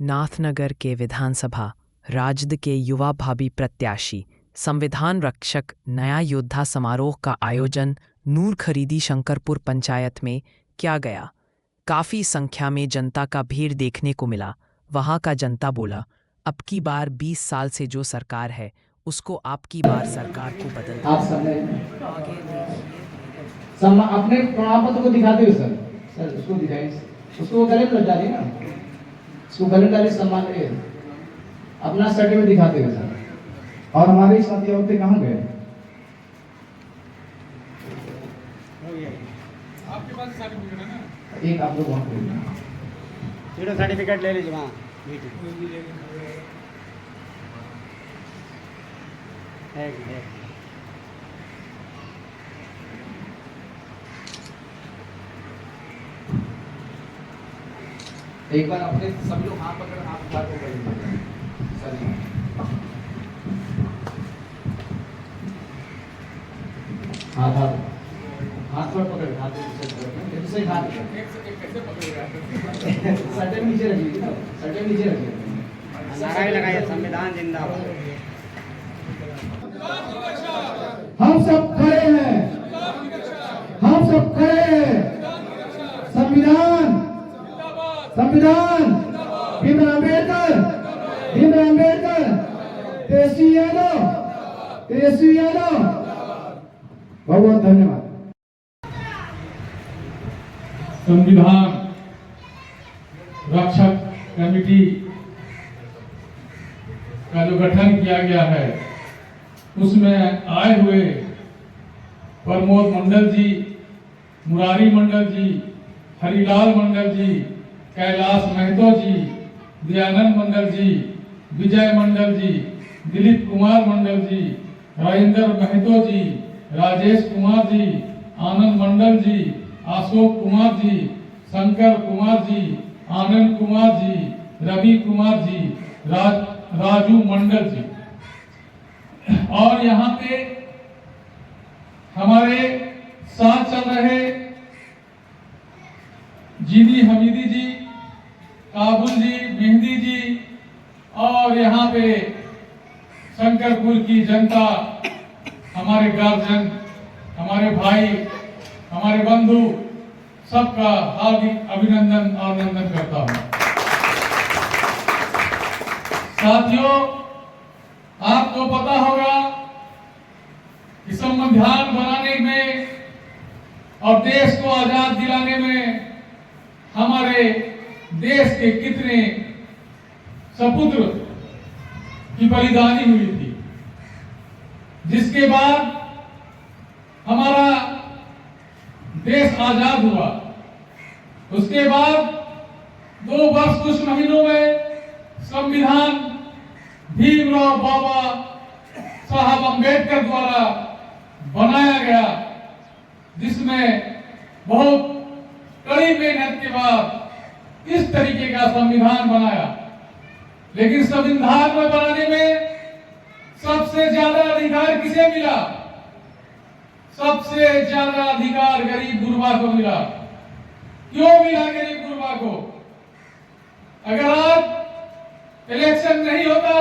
नाथनगर के विधानसभा राजद के युवा भावी प्रत्याशी संविधान रक्षक नया योद्धा समारोह का आयोजन नूर खरीदी शंकरपुर पंचायत में किया गया। काफ़ी संख्या में जनता का भीड़ देखने को मिला। वहां का जनता बोला, अब की बार 20 साल से जो सरकार है उसको आपकी बार सरकार को बदल आप सबने अपने प्रमाण पत्र को दिखाते हुए सर उसको दिखाइए, उसको गले में लग डालिए ना, उसको गले में डालिए, सम्मान करिए अपना सर्टिफिकेट दिखाते हुए सर। और हमारे साथी औरतें कहाँ गए? आपके पास सर्टिफिकेट है ना? एक आप लोग वहाँ पे सर्टिफिकेट ले लीजिए वहाँ। एक बार अपने सभी लोग हाथ पकड़ हाथ उठा के करेंगे सर। हाथ हाथ हाथ पर पकड़, हाथ से हाथ कैसे पकड़ेगा? सर्टिफिकेट नीचे रखिए ना, सर्टिफिकेट नीचे रखिए। नारा लगाइए, संविधान जिंदाबाद। हम सब खड़े हैं, हम सब खड़े हैं। संविधान संविधान भीमराव अम्बेडकर, भीमराव अम्बेडकर, तेजस्वी यादव, तेजस्वी यादव। बहुत बहुत धन्यवाद। संविधान रक्षक कमेटी का जो गठन किया गया है उसमें आए हुए प्रमोद मंडल जी, मुरारी मंडल जी, हरिलाल मंडल जी, कैलाश महतो जी, दयानंद मंडल जी, विजय मंडल जी, दिलीप कुमार मंडल जी, राजेंद्र महतो जी, राजेश कुमार जी, आनंद मंडल जी, अशोक कुमार जी, शंकर कुमार जी, आनंद कुमार जी, रवि कुमार जी, राजू मंडल जी। और यहाँ पे हमारे साथ चल रहे जीदी हमीदी जी, काबुल जी, मेहंदी जी, और यहाँ पे शंकरपुर की जनता, हमारे गार्जियन, हमारे भाई, हमारे बंधु, सबका हार्दिक अभिनंदन और वंदन करता हूँ। साथियों, आपको पता होगा कि संविधान बनाने में और देश को आजाद दिलाने में हमारे देश के कितने सपुत्र की बलिदानी हुई थी, जिसके बाद हमारा देश आजाद हुआ। उसके बाद 2 वर्ष कुछ महीनों में संविधान भीमराव बाबा साहब अम्बेडकर द्वारा बनाया गया, जिसमें बहुत कड़ी मेहनत के बाद इस तरीके का संविधान बनाया। लेकिन संविधान में बनाने में सबसे ज्यादा अधिकार किसे मिला? सबसे ज्यादा अधिकार गरीब गुरबा को मिला। क्यों मिला गरीब गुरबा को? अगर आज इलेक्शन नहीं होता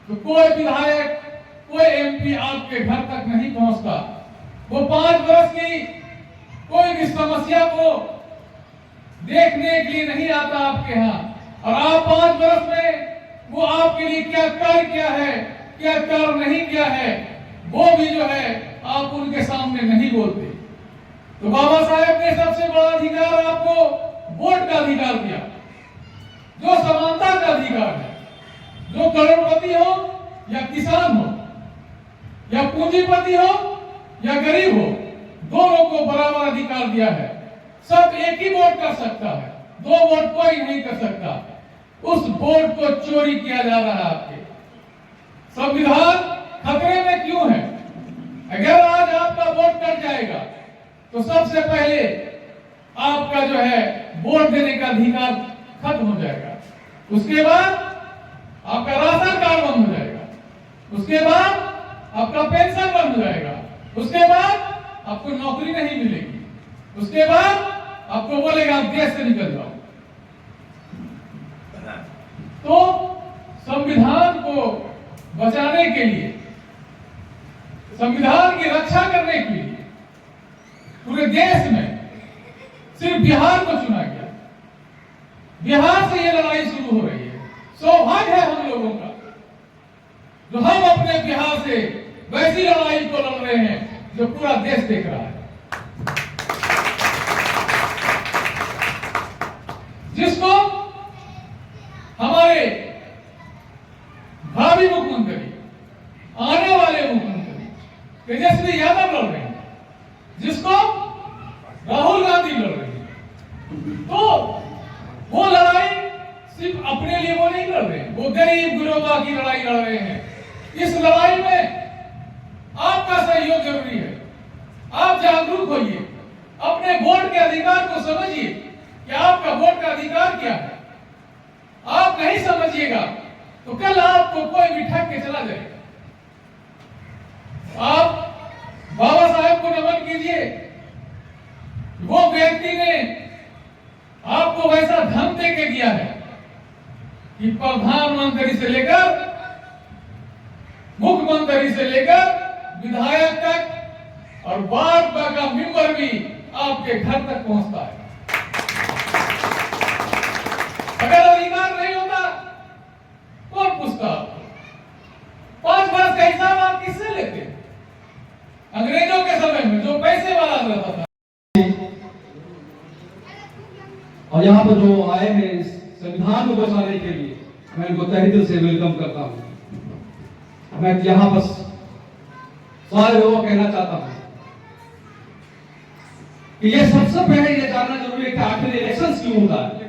तो कोई विधायक, कोई एमपी आपके घर तक नहीं पहुंचता। वो 5 वर्ष की कोई भी समस्या को देखने के लिए नहीं आता आपके यहाँ, और आप 5 वर्ष में वो आपके लिए क्या कार्य किया है, क्या कार्य नहीं किया है, वो भी जो है आप उनके सामने नहीं बोलते। तो बाबा साहेब ने सबसे बड़ा अधिकार आपको वोट का अधिकार दिया, जो समानता का अधिकार है। जो करोड़पति हो या किसान हो या पूंजीपति हो या गरीब हो, दोनों को बराबर अधिकार दिया है। सब एक ही वोट कर सकता है, 2 वोट कोई नहीं कर सकता। उस वोट को चोरी किया जा रहा है आपके। संविधान खतरे में क्यों है? अगर आज आपका वोट कट जाएगा तो सबसे पहले आपका जो है वोट देने का अधिकार खत्म हो जाएगा। उसके बाद आपका राशन कार्ड बंद हो जाएगा, उसके बाद आपका पेंशन बंद हो जाएगा, उसके बाद आपको नौकरी नहीं मिलेगी, उसके बाद आपको बोलेगा आप देश से निकल जाओ। संविधान को बचाने के लिए, संविधान की रक्षा करने के लिए पूरे देश में सिर्फ बिहार को चुना गया। बिहार से ये लड़ाई शुरू हो रही है। सौभाग्य है हम लोगों का जो हम अपने बिहार से वैसी लड़ाई को लड़ रहे हैं जो पूरा देश देख रहा है, जिसको हमारे भावी मुख्यमंत्री, आने वाले मुख्यमंत्री तेजस्वी यादव लड़ रहे हैं, जिसको राहुल गांधी लड़ रहे हैं। तो वो लड़ाई सिर्फ अपने लिए वो नहीं लड़ रहे हैं, वो गरीब गुरबा की लड़ाई लड़ रहे हैं। इस लड़ाई में आपका सहयोग जरूरी है। आप जागरूक होइए, अपने वोट के अधिकार को समझिए कि आपका वोट का अधिकार क्या है। आप नहीं समझिएगा तो कल आपको कोई भी ठग के चला जाएगा। आप बाबा साहेब को नमन कीजिए, वो व्यक्ति ने आपको वैसा धन दे के दिया है कि प्रधानमंत्री से लेकर मुख्यमंत्री से लेकर विधायक तक और वार्ड का मेंबर भी आपके घर तक पहुंचता है। अगर अधिकार नहीं होता कौन पूछता आपको? 5 वर्ष का हिसाब आप किससे लेते? अंग्रेजों के समय में जो पैसे वाला रहता था। और यहाँ पर जो आए हैं इस संविधान को बचाने के लिए, मैं इनको तहे दिल से वेलकम करता हूँ। मैं यहाँ बस सारे लोगों को कहना चाहता हूँ कि ये सबसे पहले ये जानना जरूरी है कि आखिर इलेक्शन क्यों होता है।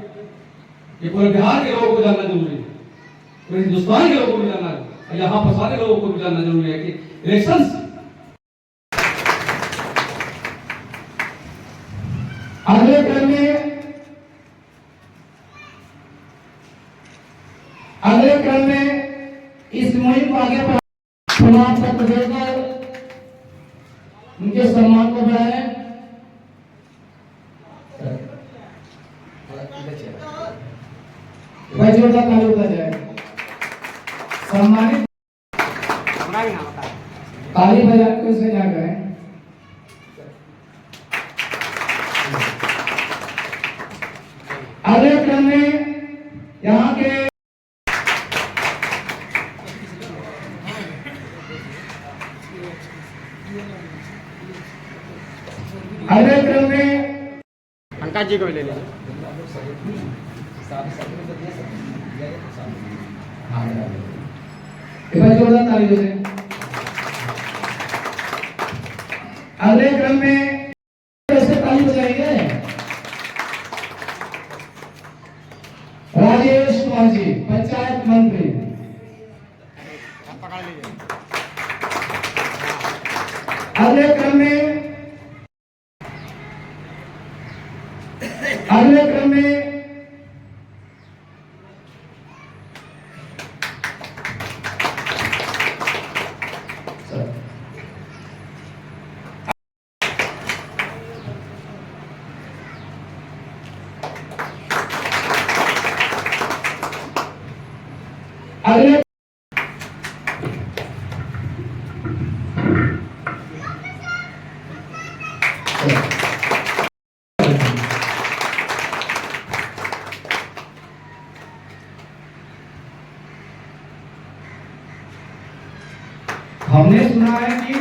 ये पूरे बिहार के लोगों को जानना जरूरी है, पूरे हिंदुस्तान के लोगों को भी जानना है, यहाँ पर सारे लोगों को भी जानना जरूरी है कि इलेक्शन अगले क्रम में इस मुहिम को आगे प्रमाण पत्र देकर उनके सम्मान को बढ़ाएं। भाई जोरदार ताली बजा जाए। सम्मानित ताली बजा के उसे क्या करें। अगले क्रम में यहाँ के अगले क्रम में पंकज जी को भी ले लीजिए। जोरदार ताली बजाएं। अगले क्रम में ऐसे ताली बजाएंगे। राजेश कुमार जी, पंचायत मंत्री। पकड़ लीजिए। अगले क्रम में अगले हमने सुना है कि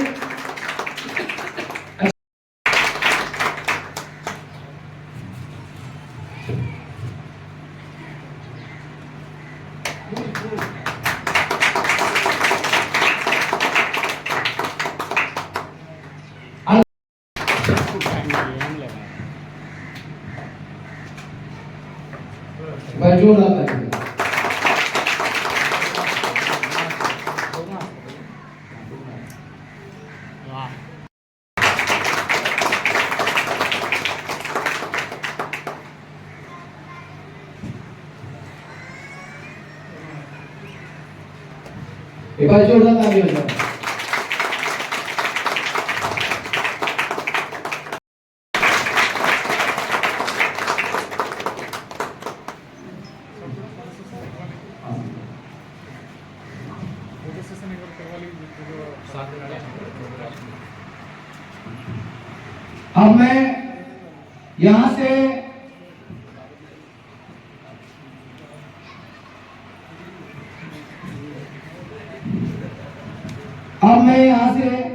जोर आता है। एक बार जोरदार ताली बजाओ। अब मैं यहां से अब मैं यहां से